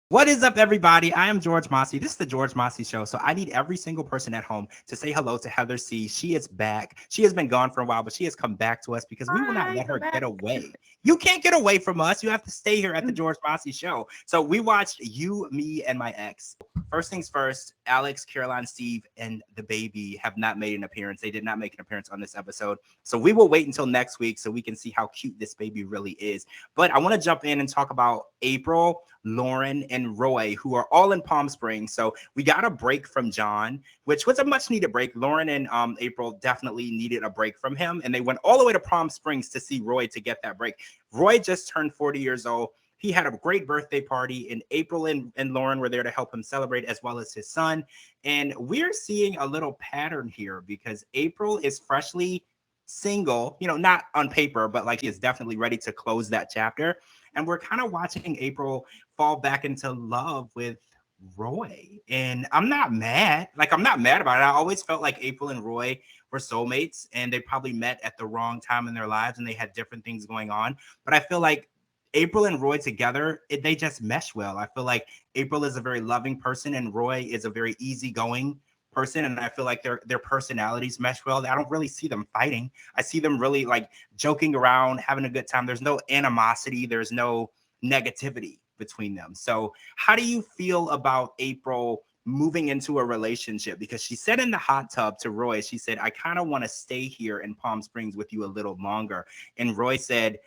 What is up, everybody? I am George Mossey. This is the George Mossey Show. So I need every single person at home to say hello to Heather C. She is back. She has been gone for a while, but she has come back to us because we will not Hi, let I'm her back. get away. You can't get away from us. You have to stay here at the George Mossey Show. So we watched You, Me, and My Ex. First things first, Alex, Caroline, Steve, and the baby have not made an appearance. They did not make an appearance on this episode. So we will wait until next week so we can see how cute this baby really is. But I want to jump in and talk about April, Lauren, and Roy, who are all in Palm Springs. So we got a break from John, which was a much needed break. Lauren and April definitely needed a break from him. And they went all the way to Palm Springs to see Roy to get that break. Roy just turned 40 years old. He had a great birthday party, and April and Lauren were there to help him celebrate, as well as his son. And we're seeing a little pattern here because April is freshly single, not on paper, but like she is definitely ready to close that chapter. And we're kind of watching April fall back into love with Roy. And I'm not mad. Like, I'm not mad about it. I always felt like April and Roy were soulmates and they probably met at the wrong time in their lives and they had different things going on. But I feel like April and Roy together, they just mesh well. I feel like April is a very loving person and Roy is a very easygoing person. And I feel like their personalities mesh well. I don't really see them fighting. I see them really like joking around, having a good time. There's no animosity. There's no negativity between them. So how do you feel about April moving into a relationship? Because she said in the hot tub to Roy, she said, I kind of want to stay here in Palm Springs with you a little longer. And Roy said,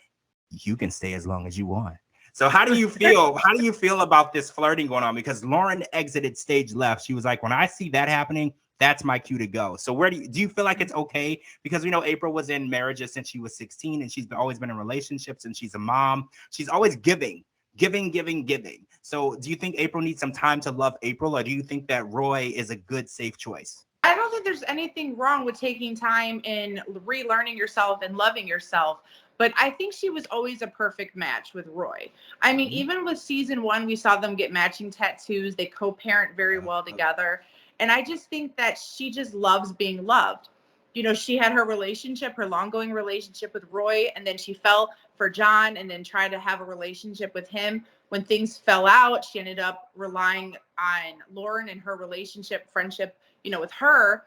you can stay as long as you want. So how do you feel? How do you feel about this flirting going on? Because Lauren exited stage left. She was like, when I see that happening, that's my cue to go. So where do you feel like it's okay? Because we know April was in marriages since she was 16 and she's always been in relationships and she's a mom. She's always giving, giving, giving, giving. So do you think April needs some time to love April, or do you think that Roy is a good, safe choice? I don't think there's anything wrong with taking time in relearning yourself and loving yourself. But I think she was always a perfect match with Roy. I mean, even with season one, we saw them get matching tattoos. They co parent very well together. And I just think that she just loves being loved. You know, she had her relationship, her long going relationship with Roy, and then she fell for John and then tried to have a relationship with him. When things fell out, she ended up relying on Lauren and her relationship, friendship, with her.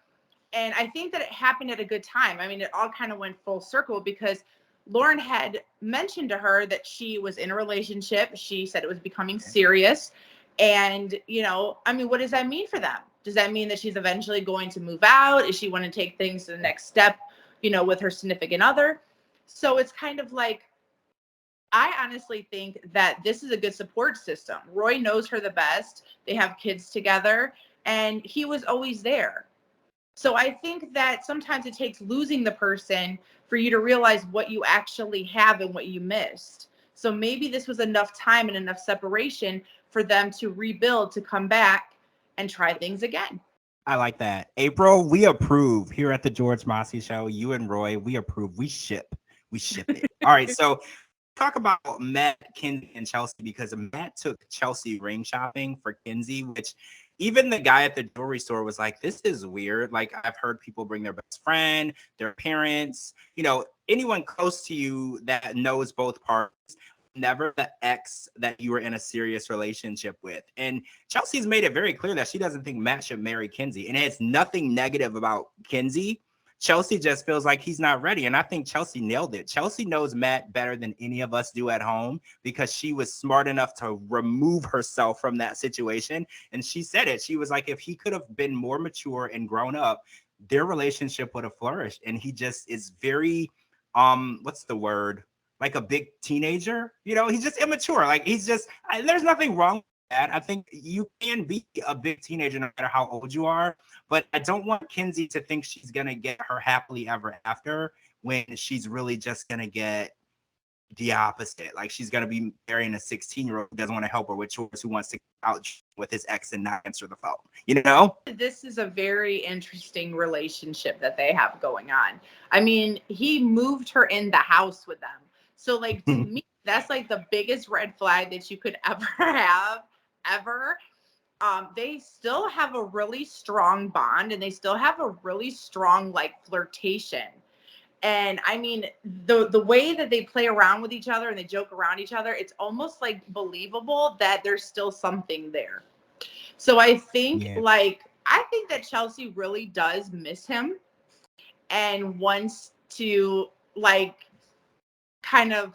And I think that it happened at a good time. I mean, it all kind of went full circle because Lauren had mentioned to her that she was in a relationship. She said it was becoming serious. And, I mean, what does that mean for them? Does that mean that she's eventually going to move out? Is she want to take things to the next step, with her significant other? So it's kind of like, I honestly think that this is a good support system. Roy knows her the best. They have kids together, and he was always there. So I think that sometimes it takes losing the person for you to realize what you actually have and what you missed. So maybe this was enough time and enough separation for them to rebuild, to come back and try things again. I like that. April, we approve here at the George Mossey Show. You and Roy, we approve. We ship. We ship it. All right. So talk about Matt, Kinsey, and Chelsea because Matt took Chelsea ring shopping for Kinsey, which even the guy at the jewelry store was like, this is weird. Like, I've heard people bring their best friend, their parents, anyone close to you that knows both parties, never the ex that you were in a serious relationship with. And Chelsea's made it very clear that she doesn't think Matt should marry Kinsey. And it's nothing negative about Kinsey. Chelsea just feels like he's not ready. And I think Chelsea nailed it. Chelsea knows Matt better than any of us do at home because she was smart enough to remove herself from that situation. And she said it. She was like, if he could have been more mature and grown up, their relationship would have flourished. And he just is very, what's the word? Like a big teenager, he's just immature. Like there's nothing wrong with that. I think you can be a big teenager no matter how old you are, but I don't want Kinsey to think she's going to get her happily ever after when she's really just going to get the opposite. Like she's going to be marrying a 16-year-old who doesn't want to help her with chores, who wants to out with his ex and not answer the phone. This is a very interesting relationship that they have going on. I mean, he moved her in the house with them. So, like, to me, that's like the biggest red flag that you could ever have, ever. They still have a really strong bond and they still have a really strong, like, flirtation. And I mean, the way that they play around with each other and they joke around each other, it's almost like believable that there's still something there. So I think Yeah. I think that Chelsea really does miss him and wants to like kind of,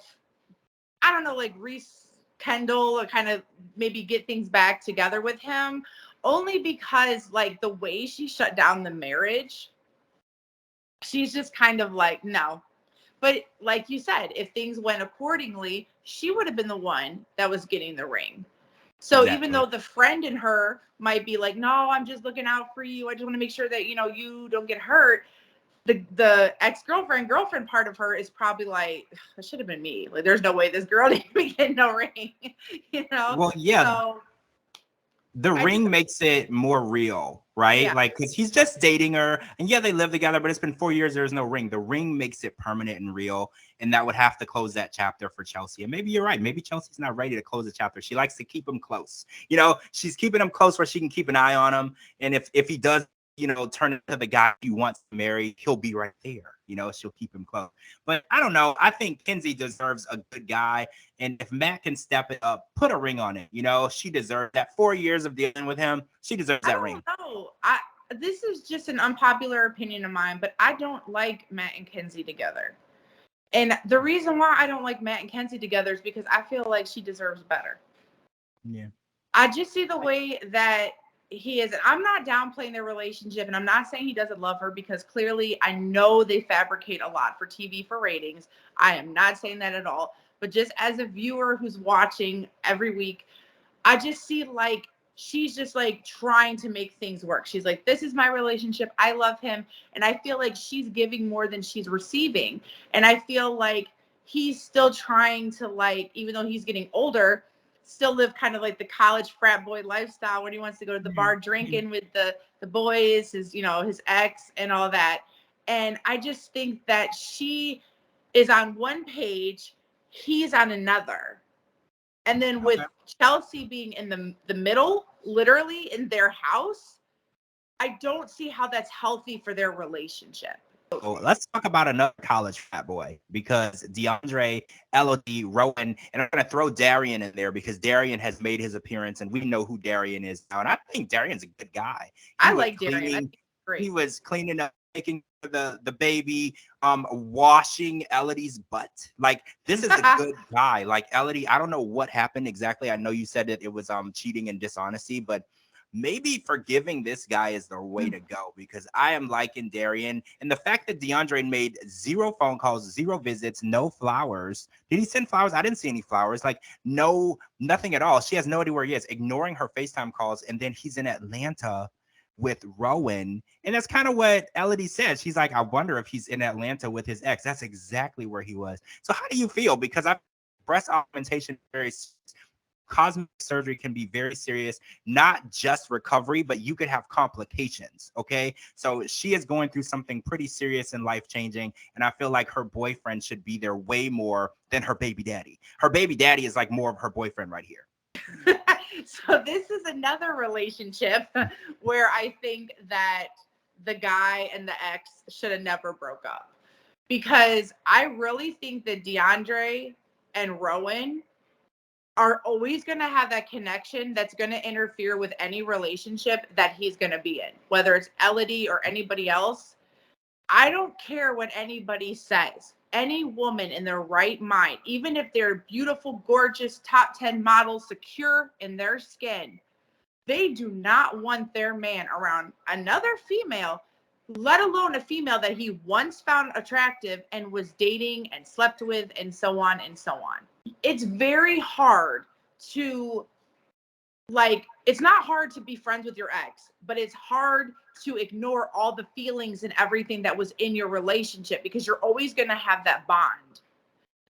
I don't know, like rekindle or kind of maybe get things back together with him, only because like the way she shut down the marriage, she's just kind of like, no. But like you said, if things went accordingly, she would have been the one that was getting the ring. So even Exactly. though the friend in her might be like, no, I'm just looking out for you. I just want to make sure that, you don't get hurt. The girlfriend part of her is probably like, that should have been me. Like, there's no way this girl didn't be getting no ring, you know? Well, yeah, So the I just, ring makes it more real, right? yeah, Like, because he's just dating her, and yeah, they live together, but it's been 4 years. There's no ring. The ring makes it permanent and real, and that would have to close that chapter for Chelsea. And maybe you're right. Maybe Chelsea's not ready to close the chapter. She likes to keep him close. She's keeping him close where she can keep an eye on him, and if he does, turn into the guy he wants to marry, he'll be right there. She'll keep him close. But I don't know. I think Kenzie deserves a good guy. And if Matt can step it up, put a ring on it. She deserves that. 4 years of dealing with him. She deserves I that don't ring. know. This is just an unpopular opinion of mine, but I don't like Matt and Kenzie together. And the reason why I don't like Matt and Kenzie together is because I feel like she deserves better. Yeah. I just see the way that he is. And I'm not downplaying their relationship, and I'm not saying he doesn't love her, because clearly I know they fabricate a lot for TV for ratings. I am not saying that at all. But just as a viewer who's watching every week, I just see like she's just like trying to make things work. She's like, this is my relationship. I love him. And I feel like she's giving more than she's receiving. And I feel like he's still trying to, like, even though he's getting older, still live kind of like the college frat boy lifestyle when he wants to go to the bar drinking with the boys, his ex and all that. And I just think that she is on one page, he's on another. And then with Okay. Chelsea being in the middle, literally in their house, I don't see how that's healthy for their relationship. So let's talk about another college fat boy, because DeAndre, Elodie, Rowan, and I'm going to throw Darian in there because Darian has made his appearance and we know who Darian is now. And I think Darian's a good guy. I like Darian. I think he's He great. was cleaning up, making the baby, washing Elodie's butt. Like, this is a good guy. Like, Elodie, I don't know what happened exactly. I know you said that it was cheating and dishonesty, but maybe forgiving this guy is the way to go, because I am liking Darian. And the fact that DeAndre made 0 phone calls, 0 visits, no flowers. Did he send flowers? I didn't see any flowers. Like, no, nothing at all. She has no idea where he is, ignoring her FaceTime calls. And then he's in Atlanta with Rowan. And that's kind of what Elodie said. She's like, I wonder if he's in Atlanta with his ex. That's exactly where he was. So how do you feel? Because breast augmentation very cosmetic surgery can be very serious, not just recovery, but you could have complications. Okay. So she is going through something pretty serious and life changing. And I feel like her boyfriend should be there way more than her baby daddy. Her baby daddy is like more of her boyfriend right here. So this is another relationship where I think that the guy and the ex should have never broke up, because I really think that DeAndre and Rowan are always going to have that connection that's going to interfere with any relationship that he's going to be in, whether it's Elodie or anybody else. I don't care what anybody says. Any woman in their right mind, even if they're beautiful, gorgeous, top 10 models, secure in their skin, they do not want their man around another female, let alone a female that he once found attractive and was dating and slept with and so on and so on. It's very hard to, like, it's not hard to be friends with your ex, but it's hard to ignore all the feelings and everything that was in your relationship, because you're always going to have that bond.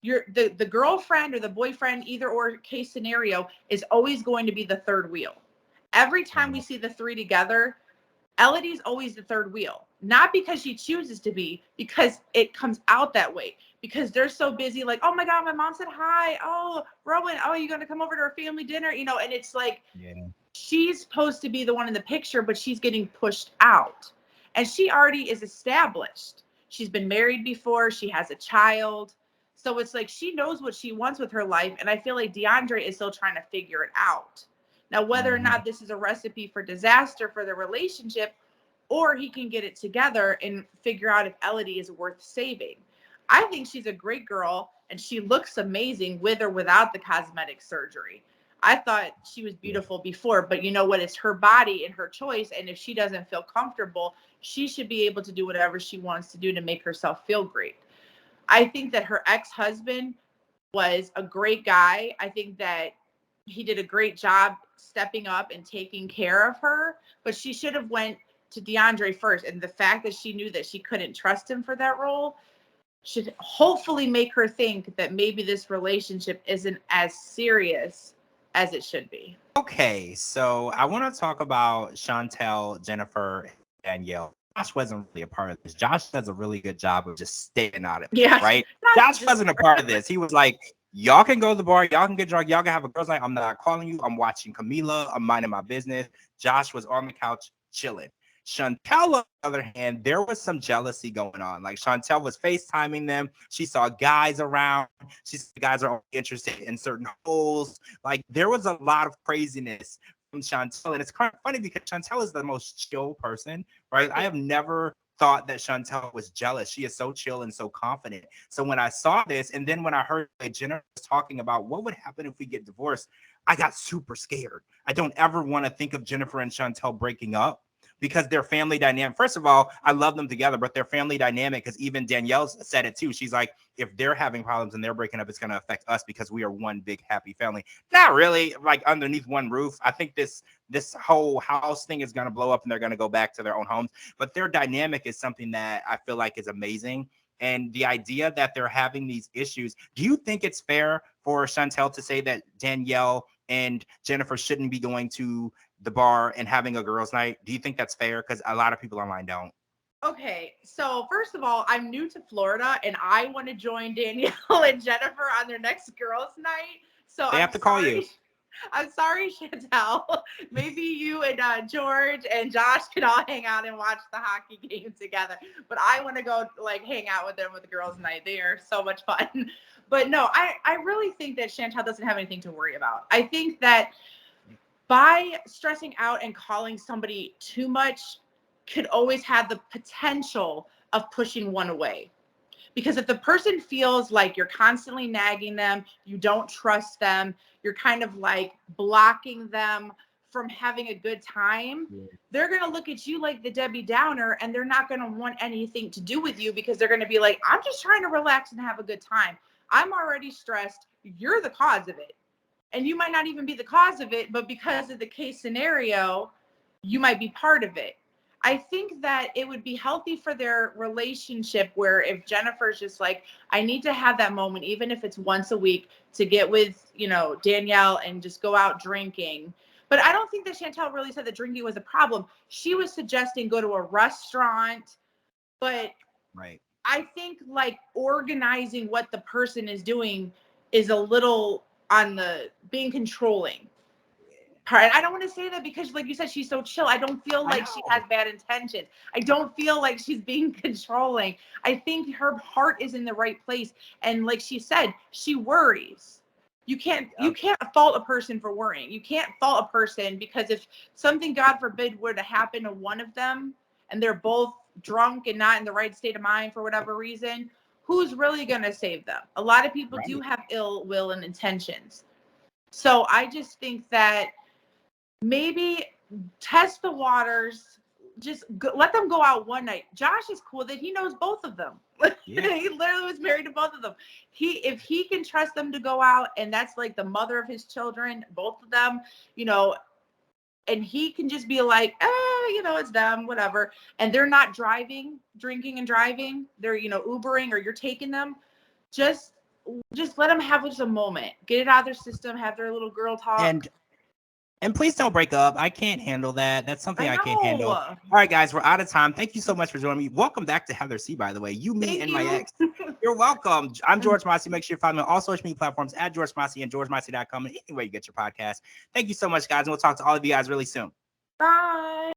The girlfriend or the boyfriend, either or case scenario, is always going to be the third wheel. Every time we see the three together, Elodie's always the third wheel, not because she chooses to be, because it comes out that way, because they're so busy. Like, oh my God, my mom said hi. Oh, Rowan, oh, you're going to come over to our family dinner, and it's like, Yeah. she's supposed to be the one in the picture, but she's getting pushed out, and she already is established. She's been married before. She has a child. So it's like she knows what she wants with her life. And I feel like DeAndre is still trying to figure it out. Now, whether or not this is a recipe for disaster for the relationship, or he can get it together and figure out if Elodie is worth saving. I think she's a great girl and she looks amazing with or without the cosmetic surgery. I thought she was beautiful before, but you know what? It's her body and her choice. And if she doesn't feel comfortable, she should be able to do whatever she wants to do to make herself feel great. I think that her ex-husband was a great guy. I think that he did a great job stepping up and taking care of her, but she should have went to DeAndre first. And the fact that she knew that she couldn't trust him for that role should hopefully make her think that maybe this relationship isn't as serious as it should be. Okay, so I want to talk about Chantel, Jennifer, and Danielle. Josh wasn't really a part of this. Josh does a really good job of just staying out of it, right? Josh wasn't a part of this. He was like, y'all can go to the bar, y'all can get drunk, y'all can have a girls' night. I'm not calling you. I'm watching Camila. I'm minding my business. Josh was on the couch chilling. Chantel, on the other hand, there was some jealousy going on. Like Chantel was FaceTiming them. She saw guys around. She said guys are only interested in certain holes. Like there was a lot of craziness from Chantel. And it's kind of funny because Chantel is the most chill person, right? I have never thought that Chantel was jealous. She is so chill and so confident. So when I saw this, and then when I heard Jennifer was talking about what would happen if we get divorced, I got super scared. I don't ever want to think of Jennifer and Chantel breaking up, because their family dynamic, first of all, I love them together, but their family dynamic, because even Danielle said it too. She's like, if they're having problems and they're breaking up, it's going to affect us because we are one big happy family. Not really, like underneath one roof. I think this whole house thing is going to blow up and they're going to go back to their own homes. But their dynamic is something that I feel like is amazing. And the idea that they're having these issues, do you think it's fair for Chantel to say that Danielle and Jennifer shouldn't be going to the bar and having a girls' night? Do you think that's fair? Because a lot of people online don't. Okay, so first of all, I'm new to Florida and I want to join Danielle and Jennifer on their next girls' night. So they have to call you. I'm sorry, Chantel. Maybe you and George and Josh can all hang out and watch the hockey game together. But I want to go like hang out with them with the girls' night. They are so much fun. But no, I really think that Chantel doesn't have anything to worry about. I think that by stressing out and calling somebody too much could always have the potential of pushing one away. Because if the person feels like you're constantly nagging them, you don't trust them, you're kind of like blocking them from having a good time, they're going to look at you like the Debbie Downer and they're not going to want anything to do with you because they're going to be like, I'm just trying to relax and have a good time. I'm already stressed. You're the cause of it. And you might not even be the cause of it, but because of the case scenario, you might be part of it. I think that it would be healthy for their relationship where if Jennifer's just like, I need to have that moment, even if it's once a week, to get with, Danielle and just go out drinking. But I don't think that Chantel really said that drinking was a problem. She was suggesting go to a restaurant, but right. I think like organizing what the person is doing is a little on the being controlling part. I don't want to say that because like you said, she's so chill. I don't feel like she has bad intentions. I don't feel like she's being controlling. I think her heart is in the right place. And like she said, she worries. You can't fault a person for worrying. You can't fault a person because if something, God forbid, were to happen to one of them and they're both drunk and not in the right state of mind for whatever reason, who's really going to save them? A lot of people do have ill will and intentions. So I just think that maybe test the waters, just let them go out one night. Josh is cool that he knows both of them. Yeah. He literally was married to both of them. If he can trust them to go out, and that's like the mother of his children, both of them, and he can just be like, it's them, whatever. And they're not drinking and driving. They're, Ubering or you're taking them. Just let them have just a moment. Get it out of their system. Have their little girl talk. And please don't break up. I can't handle that. That's something I can't handle. All right, guys, we're out of time. Thank you so much for joining me. Welcome back to Heather C, by the way. Me, and MyEx. You're welcome. I'm George Mossey. Make sure you follow me on all social media platforms at George Mossey and GeorgeMossey.com and anywhere you get your podcast. Thank you so much, guys. And we'll talk to all of you guys really soon. Bye.